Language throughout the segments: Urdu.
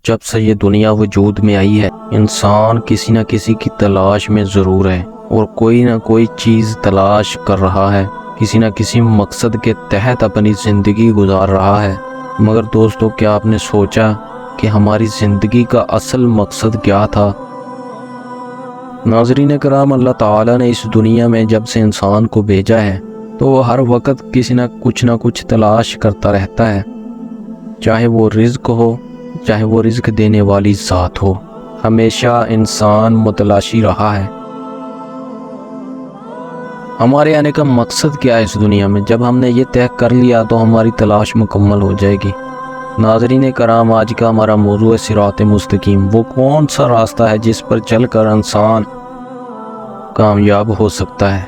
جب سے یہ دنیا وجود میں آئی ہے انسان کسی نہ کسی کی تلاش میں ضرور ہے اور کوئی نہ کوئی چیز تلاش کر رہا ہے، کسی نہ کسی مقصد کے تحت اپنی زندگی گزار رہا ہے۔ مگر دوستو، کیا آپ نے سوچا کہ ہماری زندگی کا اصل مقصد کیا تھا؟ ناظرین کرام، اللہ تعالیٰ نے اس دنیا میں جب سے انسان کو بھیجا ہے تو وہ ہر وقت کسی نہ کچھ تلاش کرتا رہتا ہے، چاہے وہ رزق ہو، چاہے وہ رزق دینے والی ذات ہو، ہمیشہ انسان متلاشی رہا ہے۔ ہمارے آنے کا مقصد کیا ہے اس دنیا میں؟ جب ہم نے یہ طے کر لیا تو ہماری تلاش مکمل ہو جائے گی۔ ناظرین کرام، آج کا ہمارا موضوع ہے صراط مستقیم۔ وہ کون سا راستہ ہے جس پر چل کر انسان کامیاب ہو سکتا ہے،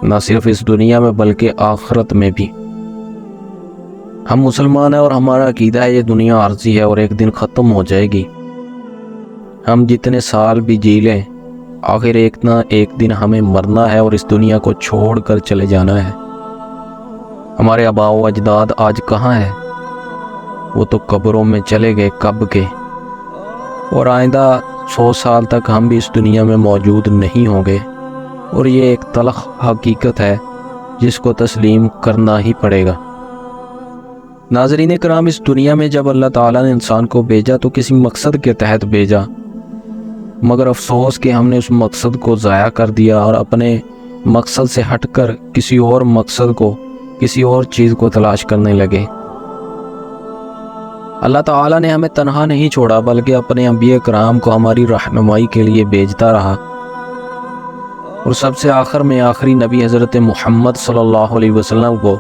نہ صرف اس دنیا میں بلکہ آخرت میں بھی۔ ہم مسلمان ہیں اور ہمارا عقیدہ ہے یہ دنیا عارضی ہے اور ایک دن ختم ہو جائے گی۔ ہم جتنے سال بھی جی لیں، آخر ایک نہ ایک دن ہمیں مرنا ہے اور اس دنیا کو چھوڑ کر چلے جانا ہے۔ ہمارے آباء و اجداد آج کہاں ہیں؟ وہ تو قبروں میں چلے گئے کب کے، اور آئندہ 100 سال تک ہم بھی اس دنیا میں موجود نہیں ہوں گے، اور یہ ایک تلخ حقیقت ہے جس کو تسلیم کرنا ہی پڑے گا۔ ناظرین کرام، اس دنیا میں جب اللہ تعالیٰ نے انسان کو بھیجا تو کسی مقصد کے تحت بھیجا، مگر افسوس کہ ہم نے اس مقصد کو ضائع کر دیا اور اپنے مقصد سے ہٹ کر کسی اور مقصد کو، کسی اور چیز کو تلاش کرنے لگے۔ اللہ تعالیٰ نے ہمیں تنہا نہیں چھوڑا بلکہ اپنے انبیاء کرام کو ہماری رہنمائی کے لیے بھیجتا رہا، اور سب سے آخر میں آخری نبی حضرت محمد صلی اللہ علیہ وسلم کو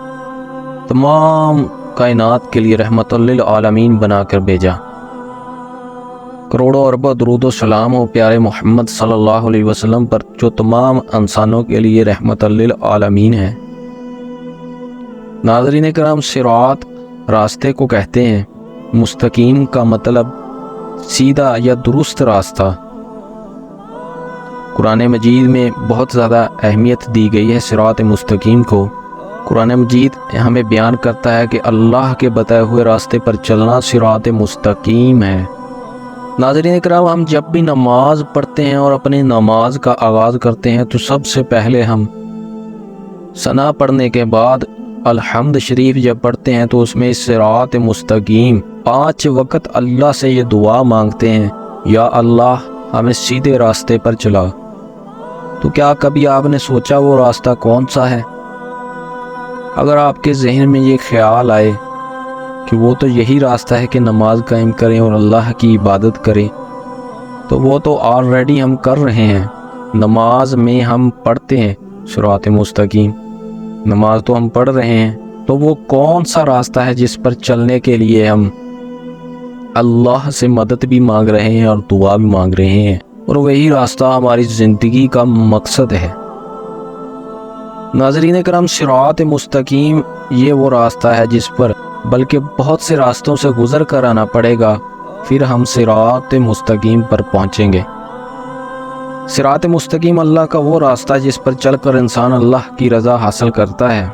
تمام کائنات کے لیے رحمت للعالمین بنا کر بھیجا۔ کروڑوں اربوں درود و سلام ہو پیارے محمد صلی اللہ علیہ وسلم پر، جو تمام انسانوں کے لیے رحمت للعالمین ہے۔ ناظرین کرام، صراط راستے کو کہتے ہیں، مستقیم کا مطلب سیدھا یا درست راستہ۔ قرآن مجید میں بہت زیادہ اہمیت دی گئی ہے صراط مستقیم کو۔ قرآن مجید ہمیں بیان کرتا ہے کہ اللہ کے بتائے ہوئے راستے پر چلنا صراط مستقیم ہے۔ ناظرین کرام، ہم جب بھی نماز پڑھتے ہیں اور اپنی نماز کا آغاز کرتے ہیں تو سب سے پہلے ہم ثنا پڑھنے کے بعد الحمد شریف جب پڑھتے ہیں تو اس میں صراط مستقیم 5 وقت اللہ سے یہ دعا مانگتے ہیں، یا اللہ ہمیں سیدھے راستے پر چلا۔ تو کیا کبھی آپ نے سوچا وہ راستہ کون سا ہے؟ اگر آپ کے ذہن میں یہ خیال آئے کہ وہ تو یہی راستہ ہے کہ نماز قائم کریں اور اللہ کی عبادت کریں، تو وہ تو آلریڈی ہم کر رہے ہیں۔ نماز میں ہم پڑھتے ہیں صراط مستقیم، نماز تو ہم پڑھ رہے ہیں، تو وہ کون سا راستہ ہے جس پر چلنے کے لیے ہم اللہ سے مدد بھی مانگ رہے ہیں اور دعا بھی مانگ رہے ہیں، اور وہی راستہ ہماری زندگی کا مقصد ہے۔ ناظرین کرام، صراط مستقیم یہ وہ راستہ ہے جس پر بلکہ بہت سے راستوں سے گزر کر آنا پڑے گا، پھر ہم صراط مستقیم پر پہنچیں گے۔ صراط مستقیم اللہ کا وہ راستہ جس پر چل کر انسان اللہ کی رضا حاصل کرتا ہے۔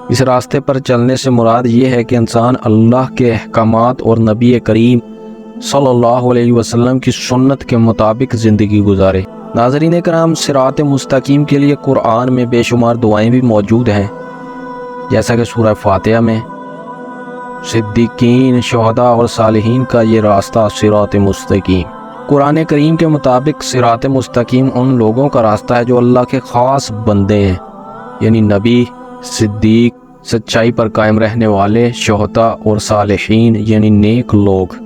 اس راستے پر چلنے سے مراد یہ ہے کہ انسان اللہ کے احکامات اور نبی کریم صلی اللہ علیہ وسلم کی سنت کے مطابق زندگی گزارے۔ ناظرین کرام، صراط مستقیم کے لیے قرآن میں بے شمار دعائیں بھی موجود ہیں، جیسا کہ سورہ فاتحہ میں صدیقین، شہداء اور صالحین کا یہ راستہ صراط مستقیم۔ قرآن کریم کے مطابق صراط مستقیم ان لوگوں کا راستہ ہے جو اللہ کے خاص بندے ہیں، یعنی نبی، صدیق، سچائی پر قائم رہنے والے، شہداء اور صالحین یعنی نیک لوگ۔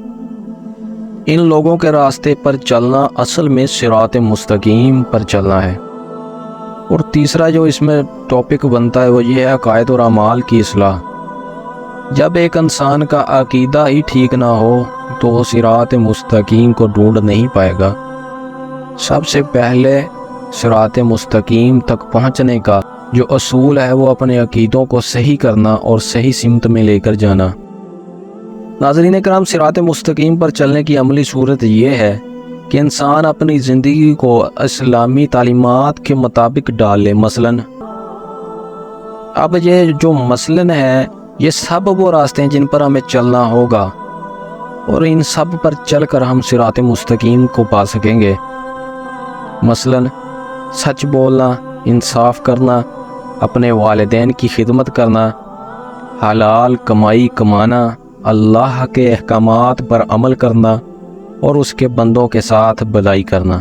ان لوگوں کے راستے پر چلنا اصل میں صراط مستقیم پر چلنا ہے۔ اور تیسرا جو اس میں ٹاپک بنتا ہے وہ یہ ہے عقائد اور اعمال کی اصلاح۔ جب ایک انسان کا عقیدہ ہی ٹھیک نہ ہو تو وہ صراط مستقیم کو ڈھونڈ نہیں پائے گا۔ سب سے پہلے صراط مستقیم تک پہنچنے کا جو اصول ہے وہ اپنے عقیدوں کو صحیح کرنا اور صحیح سمت میں لے کر جانا۔ ناظرین کرام، صراط مستقیم پر چلنے کی عملی صورت یہ ہے کہ انسان اپنی زندگی کو اسلامی تعلیمات کے مطابق ڈالے۔ مثلاً اب یہ جو مثلاً ہے، یہ سب وہ راستے ہیں جن پر ہمیں چلنا ہوگا۔ اور ان سب پر چل کر ہم صراط مستقیم کو پا سکیں گے۔ مثلاً سچ بولنا، انصاف کرنا، اپنے والدین کی خدمت کرنا، حلال کمائی کمانا، اللہ کے احکامات پر عمل کرنا اور اس کے بندوں کے ساتھ بھلائی کرنا۔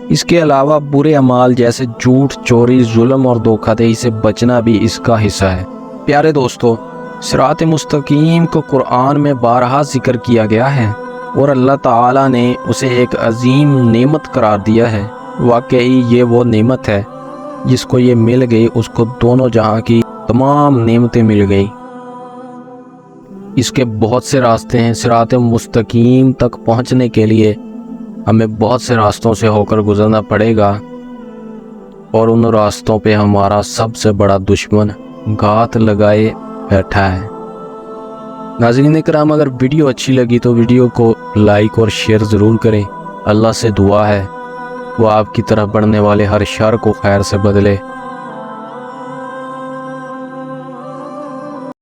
اس کے علاوہ برے اعمال جیسے جھوٹ، چوری، ظلم اور دھوکہ دہی سے بچنا بھی اس کا حصہ ہے۔ پیارے دوستو، صراط مستقیم کو قرآن میں بارہا ذکر کیا گیا ہے اور اللہ تعالیٰ نے اسے ایک عظیم نعمت قرار دیا ہے۔ واقعی یہ وہ نعمت ہے جس کو یہ مل گئی اس کو دونوں جہاں کی تمام نعمتیں مل گئی۔ اس کے بہت سے راستے ہیں۔ صراط مستقیم تک پہنچنے کے لیے ہمیں بہت سے راستوں سے ہو کر گزرنا پڑے گا، اور ان راستوں پہ ہمارا سب سے بڑا دشمن گھات لگائے بیٹھا ہے۔ ناظرین کرام، اگر ویڈیو اچھی لگی تو ویڈیو کو لائک اور شیئر ضرور کریں۔ اللہ سے دعا ہے وہ آپ کی طرف بڑھنے والے ہر شر کو خیر سے بدلے۔